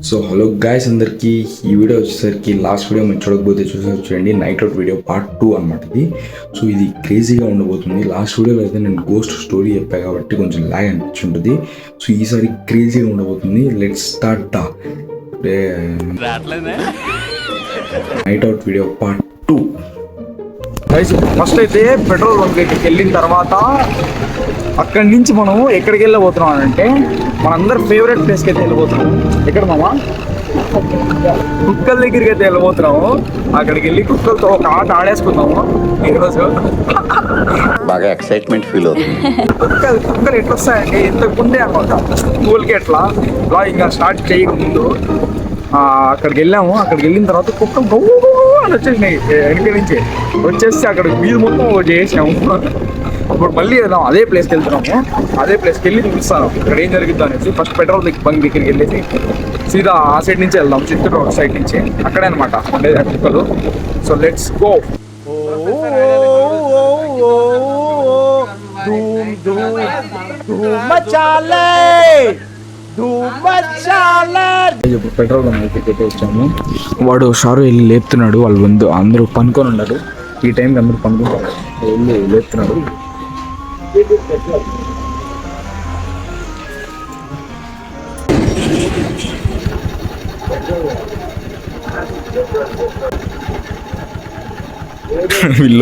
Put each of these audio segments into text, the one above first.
So hello guys అందరికీ ఈ video వచ్చేసరికి లాస్ట్ వీడియో మీరు చూడకపోతే చూడండి నైట్ అవుట్ వీడియో పార్ట్ 2 అనమాట ఇది. సో ఇది క్రేజీగా ఉండబోతుంది. లాస్ట్ వీడియోలో అయితే నేను గోస్ట్ స్టోరీ చెప్పాను కాబట్టి కొంచెం లాగ్ అనిపించుంటుంది. సో ఈసారి క్రేజీగా ఉండబోతుంది. Let's start the night out video part 2. First అయితే పెట్రోల్ బంక్ దగ్గరికి వెళ్ళిన తర్వాత అక్కడి నుంచి మనం ఎక్కడికి వెళ్ళబోతున్నాం అంటే మనందరి ఫేవరెట్ ప్లేస్కి అయితే వెళ్ళిపోతున్నాము. ఎక్కడ మామా? కుక్కల దగ్గరికి అయితే వెళ్ళిపోతున్నాము. అక్కడికి వెళ్ళి కుక్కలతో ఒక ఆట ఆడేసుకుందాము ఈరోజు. బాగా ఎక్సైట్మెంట్ ఫీల్ అవుతుంది. కుక్కలు ఎట్లా వస్తాయండి, ఇంతకు ముందే అనమాట స్కూల్కి ఎట్లా ఇంకా స్టార్ట్ చేయకముందు అక్కడికి వెళ్ళాము. అక్కడికి వెళ్ళిన తర్వాత కుక్క అని వచ్చేసినాయి వెనక నుంచి వచ్చేసి అక్కడ వీధి మొత్తం చేసాము. ఇప్పుడు మళ్ళీ వెళ్దాం, అదే ప్లేస్కి వెళ్తున్నాము. అదే ప్లేస్కి వెళ్ళి చూపిస్తాను ఇక్కడ ఏం జరుగుతుంది అనేసి. ఫస్ట్ పెట్రోల్ బంక్ దగ్గరికి వెళ్ళేసి సీదా ఆ సైడ్ నుంచి వెళ్దాం, చిత్తూరు రోడ్ సైడ్ నుంచి. అక్కడే అనమాట ఉండేది కుక్కలు. So let's go. Petrol bunk వచ్చాము. వాడు షారు వెళ్ళి లేపుతున్నాడు. వాళ్ళు అందరూ పనుకొని ఉన్నారు. ఈ టైంకి అందరూ పనుకుంటారు, వెళ్ళి లేపుతున్నాడు.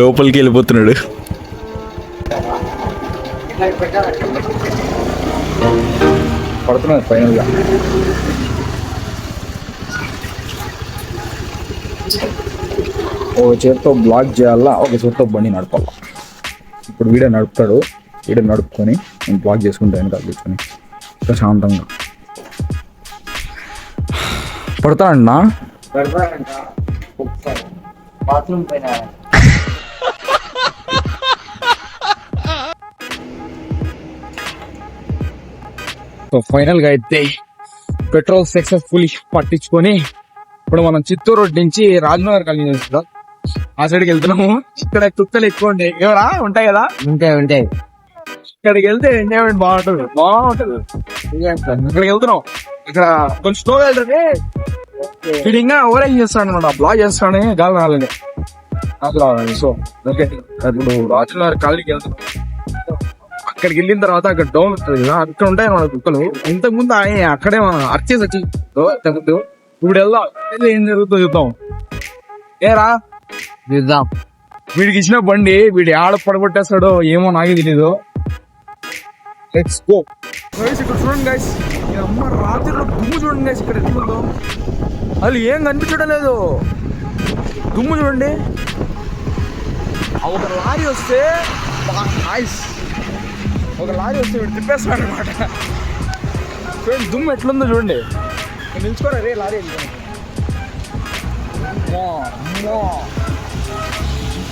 లోపలికి వెళ్ళిపోతున్నాడు. పడుతున్నారు ఫైనల్గా. ఒక చేతితో బ్లాక్ చేయాలా, ఒక చేతితో బండి నడపాలా. ఇప్పుడు వీడియో నడుపుతాడు. వీడియో నడుపుకొని నేను బ్లాక్ చేసుకుంటాను కాదు కూర్చొని ప్రశాంతంగా. పడతాడన్నా సో ఫైనల్గా అయితే పెట్రోల్ సక్సెస్ఫుల్లీ పట్టించుకొని ఇప్పుడు మనం చిత్తూరు రోడ్ నుంచి రాజనగర్ కాలనీ చేస్తున్నాం. ఆ సైడ్కి వెళ్తున్నాము. ఇక్కడ కుక్కలు ఎక్కువ ఉంటాయి. ఎవరా ఉంటాయి కదా, ఉంటాయి. ఇక్కడికి వెళ్తే ఎంజాయ్మెంట్ బాగుంటుంది. ఇక్కడికి వెళ్తున్నాం. ఇక్కడ కొంచెం స్లోగా వెళ్తుంది. వీడు ఇంకా ఓవరేజ్ చేస్తాడు అనమాట, బ్లాక్ చేస్తాడని గాలి రాలని రావాలి. సో ఓకే, ఇప్పుడు రాజనగర్ కాలనీకి వెళ్తున్నాం. అక్కడికి వెళ్ళిన తర్వాత అక్కడ డౌన్ ఉంటుంది కదా, అక్కడ ఉంటాయి మన కుక్కలు. ఇంతకుముందు అక్కడే అర్చేసి వచ్చి ఇంతకుముందు. ఇప్పుడు వెళ్దాం, ఏం జరుగుతుందో చూద్దాం. ఏరా చూద్దాం. వీడికి ఇచ్చిన బండి వీడి ఆడ పడగొట్టేస్తాడో ఏమో నాకే తెలీదు. Let's go. ఇక్కడ చూడండి గైస్, అమ్మ రాత్రిలో దుమ్ము చూడండి గైస్. ఇక్కడ ఎట్లుందో అది ఏం కనిపించడం లేదు. దుమ్ము చూడండి. ఒక లారీ వస్తే వీడు తిప్పేస్తాడు అనమాట. చూడండి దుమ్ము ఎట్లుందో చూడండి. నిల్చుకోరా రే లారీ.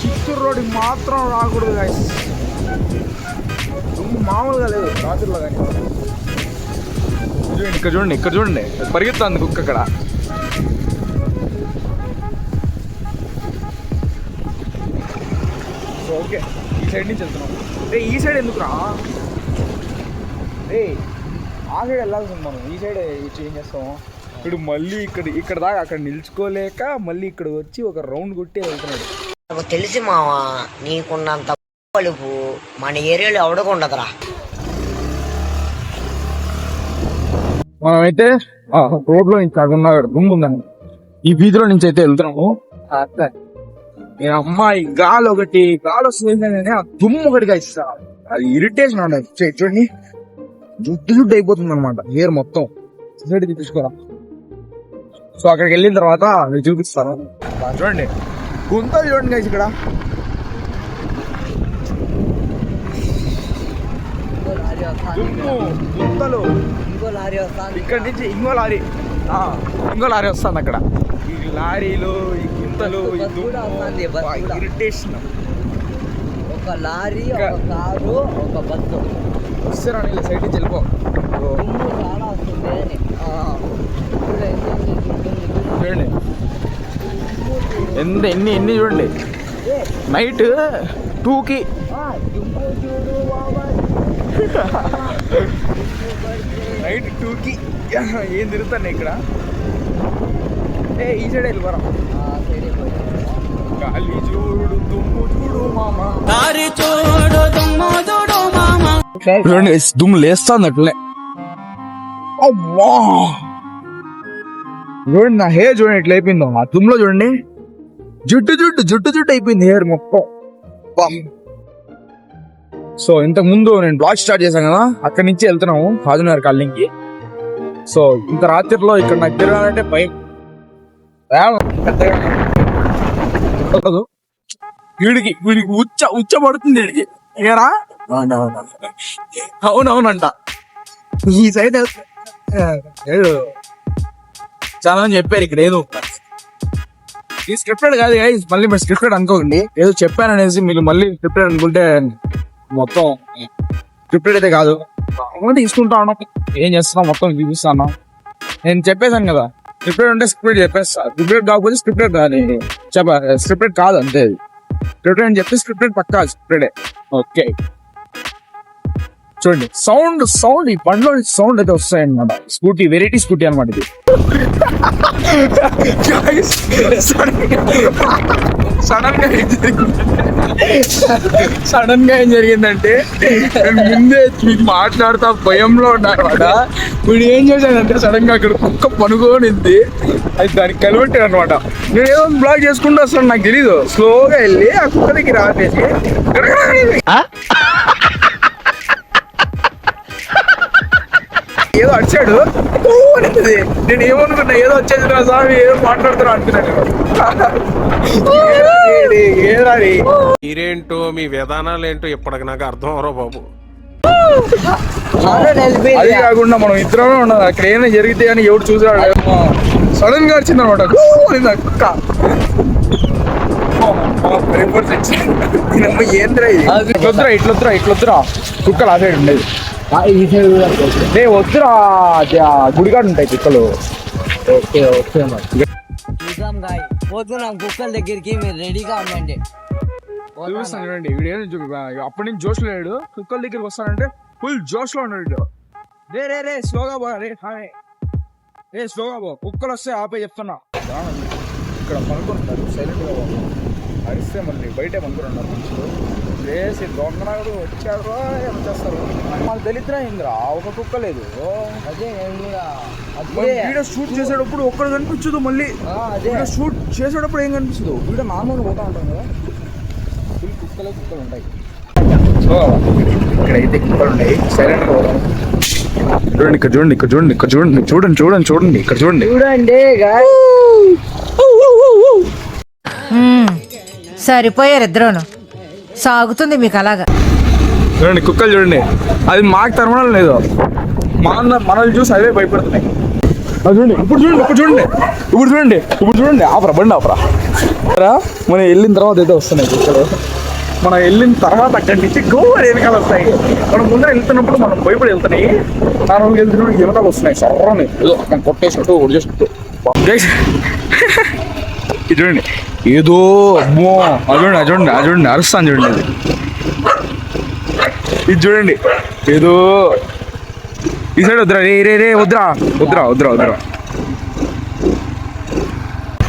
చిత్తూరు రోడ్డుకి మాత్రం రాకూడదు గైస్. దుమ్ము మామూలుగా లేదు రాత్రిలో. కానీ ఇక్కడ చూడండి పరిగెత్తుంది కుక్క అక్కడ. ఓకే, ఈ సైడ్ నుంచి వెళ్తున్నాం. రే ఈ సైడ్ ఎందుకురా? రే ఆ సైడ్ వెళ్ళాల్సింది మనం. ఈ సైడ్ చేంజ్ చేస్తాం. ఇప్పుడు మళ్ళీ ఇక్కడ దాకా అక్కడ నిల్చుకోలేక మళ్ళీ ఇక్కడ వచ్చి ఒక రౌండ్ కొట్టి వెళ్తున్నాడు. నాకు తెలిసి మావా, నీకున్నంత పలుపు మన ఏరియాలో ఎవడకుండదురా. మనమైతే రోడ్ లో నుంచి అక్కడ దుమ్ము ఉందని ఈ వీధిలో నుంచి అయితే వెళ్తున్నాము. అమ్మాయి గాలి వస్తుంది, ఆ దుమ్ము ఒకటిగా ఇస్తా. అది ఇరిటేషన్ ఉండదు. చూడండి జుట్టు అయిపోతుంది అనమాట, హెయిర్ మొత్తం. తీసుకోరా. సో అక్కడికి వెళ్ళిన తర్వాత నేను చూపిస్తాను. చూడండి గుంతలు చూడండి గైస్. ఇక్కడ గుంతలు. ఇక్కడ నుంచి ఇంకో లారీ వస్తుంది. అక్కడ ఈ లారీలు, ఈ గుంతలు, ఇరిటేషన్. ఒక లారీ, ఒక కారు, ఒక బస్సు వస్తారా సైడ్ నుంచి వెళ్ళిపో. చూడండి ఎన్ని చూడండి. నైట్ 2కి నైట్ 2కి ఏం తిరుగుతాను ఇక్కడ. ఏ ఈ సైడ్ వెళ్ళిపోరా. గాలి చూడు దుమ్ము చూడు మామ. చూడండి దుమ్ము లేస్తుంది అట్లనే. అవ్వా చూడండి నా హెయిర్ చూడండి ఎట్లా అయిపోయిందో ఆ దుమ్ములో. చూడండి జుట్టు అయిపోయింది హెయిర్ మొత్తం. సో ఇంతకు ముందు నేను బ్లాగ్ స్టార్ట్ చేశాను కదా, అక్కడి నుంచి వెళ్తున్నాము హాజనగర్ కాలనీకి. సో ఇంత రాత్రిలో ఇక్కడ నాకు తిరగాలంటే భయం. వీడికి ఉచ్చ పడుతుంది వీడికి. ఏరా అవునవునంట. ఈ సైడ్ చాలా మంది చెప్పారు ఇక్కడ ఏదో ఈ స్క్రిప్టెడ్ కాదు. మళ్ళీ మీరు స్క్రిప్టెడ్ అనుకోకండి. ఏదో చెప్పాననేసి మీరు మళ్ళీ స్క్రిప్టెడ్ అనుకుంటే మొత్తం స్క్రిప్టెడ్ అయితే కాదు. తీసుకుంటా ఉన్నాం, ఏం చేస్తున్నాం మొత్తం చూపిస్తాను. నేను చెప్పేశాను కదా, స్క్రిప్టెడ్ ఉంటే స్క్రిప్టెడ్ చెప్పేస్తా, స్క్రిప్టెడ్ కాకపోతే స్క్రిప్టెడ్ కాదు స్క్రిప్టెడ్ కాదు అంతే. స్క్రిప్టెడ్ అని చెప్తే స్క్రిప్టెడ్ పక్కా స్క్రిప్టెడే. ఓకే చూడండి సౌండ్ ఈ బండ్లో సౌండ్ అయితే వస్తాయన్నమాట. స్కూటీ వెరైటీ స్కూటీ అనమాట ఇది. సడన్ గా ఏం జరిగిందంటే ముందే మీకు మాట్లాడుతా భయంలో ఉన్నారన్నమాట. వీడు ఏం చేశాడంటే సడన్ గా అక్కడ కుక్క పనుకోనింది, అది దానికి కలిపెట్టాడు అనమాట. నేను ఏదో బ్లాక్ చేసుకుంటూ వస్తాను, నాకు తెలీదు. స్లోగా వెళ్ళి ఆ కుక్క దగ్గర ఆపేసి ఏదో అడిచాడు. నేను ఏమనుకున్నా, ఏదో వచ్చేది నా స్వామి ఏదో మాట్లాడుతున్నా అనుకున్నాను. మీరేంటో మీ విధానాలు ఏంటో ఇప్పటికి నాకు అర్థం అవరో బాబు. అది కాకుండా మనం ఇద్దరమే ఉన్నది, అక్కడ ఏమైనా జరిగితే అని ఎవరు చూసాడు. సడన్ గా వచ్చింది అనమాట కుక్క. ఏంద్రా ఇట్లొద్దురా కుక్కలు ఆ సైడ్ ఉండేది. వద్దురా గుడిగాడు ఉంటాయి కుక్కలు. పోతున్నాం కుక్కల దగ్గరికి, మీరు రెడీగా ఉండండి. చూపిస్తాను చూడండి. వీడు ఏం అప్పటి నుంచి జోష్ లేడు, కుక్కల దగ్గరికి వస్తానంటే ఫుల్ జోష్ లో ఉన్నాడు. రే స్లోగా బో, రే స్లోగా బో, కుక్కలు వస్తే ఆపే చెప్తున్నా. ఇక్కడ పనుకుంటున్నారు సైలెంట్ గా, అరిస్తే మళ్ళీ బయటే పనుకున్నారు మనుషులు. వేసి దొంగనాడు వచ్చాడు వచ్చేస్తారు. మాకు దళిద్రా ఇంద్రా ఒక కుక్క లేదు. వీడియో షూట్ చేసేటప్పుడు ఒక్కడు కనిపించదు, మళ్ళీ వీడియో షూట్ చేసేటప్పుడు ఏం కనిపించదు. వీడియో నార్మల్గా పోతా ఉంటాం కదా, ఫుల్ కుక్కలు ఉంటాయి. సో ఇక్కడైతే కుక్కలు ఉన్నాయి, సైలెంట్ గా పోతాం. చూడండి ఇక్కడ చూడండి ఇక్కడ చూడండి. సరిపోయారు ఇద్దరును, సాగుతుంది మీకు అలాగా. చూడండి కుక్కలు చూడండి, అది మాకు తరమడం లేదు, మనల్ని చూసి అవే భయపడుతున్నాయి. చూడండి ఇప్పుడు చూడండి ఆపరా బండి ఆపరా. మనం వెళ్ళిన తర్వాత అయితే వస్తున్నాయి కుక్కలు. మనం వెళ్ళిన తర్వాత అక్కడి నుంచి గోవర్ వెనకాల వస్తాయి. మనం ముందర వెళ్తున్నప్పుడు మనం భయపడి వెళ్తున్నాయి, నార్మల్గా వెళ్తున్నప్పుడు వెనకాల వస్తున్నాయి. సర్రని ఏదో కొట్టేసినట్టు ఒడిచేసినట్టు. ఇది చూడండి ఏదో అమ్మో, చూడండి అరుస్తాను చూడండి. ఇది చూడండి ఏదో ఈ సైడ్ వద్దురా రే వద్దురా.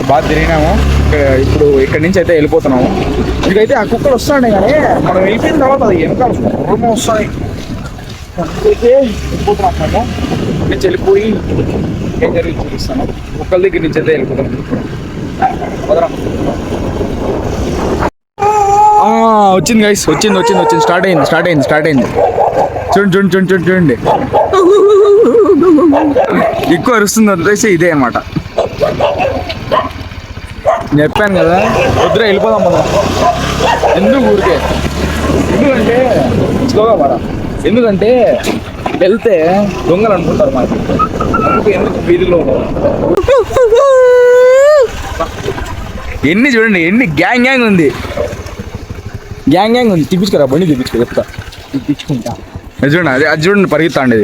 బాగా తిరిగినాము. ఇప్పుడు ఇక్కడి నుంచి అయితే వెళ్ళిపోతున్నాము. ఇక్కడైతే ఆ కుక్కలు వస్తున్నాయి, కానీ మనం వెళ్ళిపోయిన తర్వాత అది వెనకాల పూర్వం వస్తాయి. అయితే వెళ్ళిపోతున్నాం మేము. నుంచి వెళ్ళిపోయి ఏం జరిగింది చూపిస్తాను. కుక్కల దగ్గర నుంచి అయితే వెళ్ళిపోతున్నాం. వచ్చింది గైస్, వచ్చింది. స్టార్ట్ అయింది. చూడండి ఎక్కువ అరుస్తుంది వదిలేసి ఇదే అన్నమాట. నేను చెప్పాను కదా వద్దురా వెళ్ళిపోదాం మనం. ఎందుకు ఊరికే, ఎందుకంటే స్లోగా పడా, ఎందుకంటే వెళ్తే దొంగలు అనుకుంటారు మనకి. అందుకు ఎందుకు వీధిలో ఎన్ని గ్యాంగ్ ఉంది. తిప్పించుకోరా బండి చెప్తా తిప్పించుకుంటా. అది చూడండి పరిగెత్తా అండి.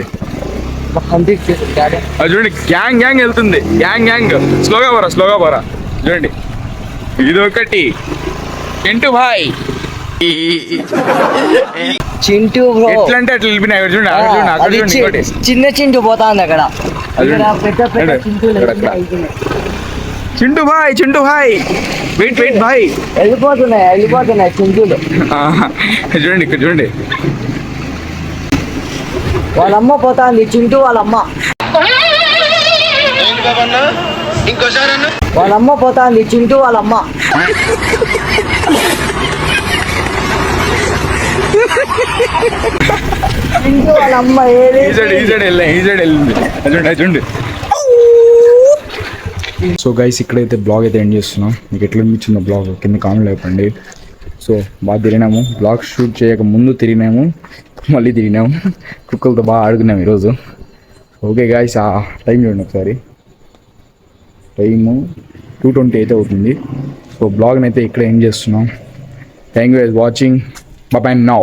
అది చూడండి గ్యాంగ్ వెళ్తుంది. గ్యాంగ్ స్లోగా పోరా చూడండి. ఇదొకటి చింటూ భాయ్, చింటూ ఎట్లా అంటే అట్లా వెళ్ళిపోయినాయి. చూడండి చిన్న చింటూ పోతా ఉంది అక్కడ. చింటూ భాయ్ వెయిట్ భాయ్ వెళ్ళిపోతున్నాయి చింతలు. చూడండి ఇక్కడ చూడండి. వాళ్ళమ్మ పోతాంది చింటూ వాళ్ళమ్మ. వాళ్ళమ్మ పోతాంది చింటూ వాళ్ళమ్మ. చింటూ వాళ్ళమ్మ వెళ్ళింది. చూడండి. సో గైస్ ఇక్కడైతే బ్లాగ్ అయితే ఎండ్ చేస్తున్నాం. మీకు ఎట్లా అనిపించిందో బ్లాగ్ కింద కామెంట్ లేపండి. సో బాగా తిరిగినాము, బ్లాగ్ షూట్ చేయక ముందు తిరిగినాము, మళ్ళీ తిరిగినాము, కుక్కలతో బాగా ఆడుకున్నాము ఈరోజు. ఓకే గాయస్, ఆ టైం చూడండి ఒకసారి, టైము 2:20 అయితే అవుతుంది. సో బ్లాగ్ని అయితే ఇక్కడ ఎండ్ చేస్తున్నాం. Thank you for watching. By by now.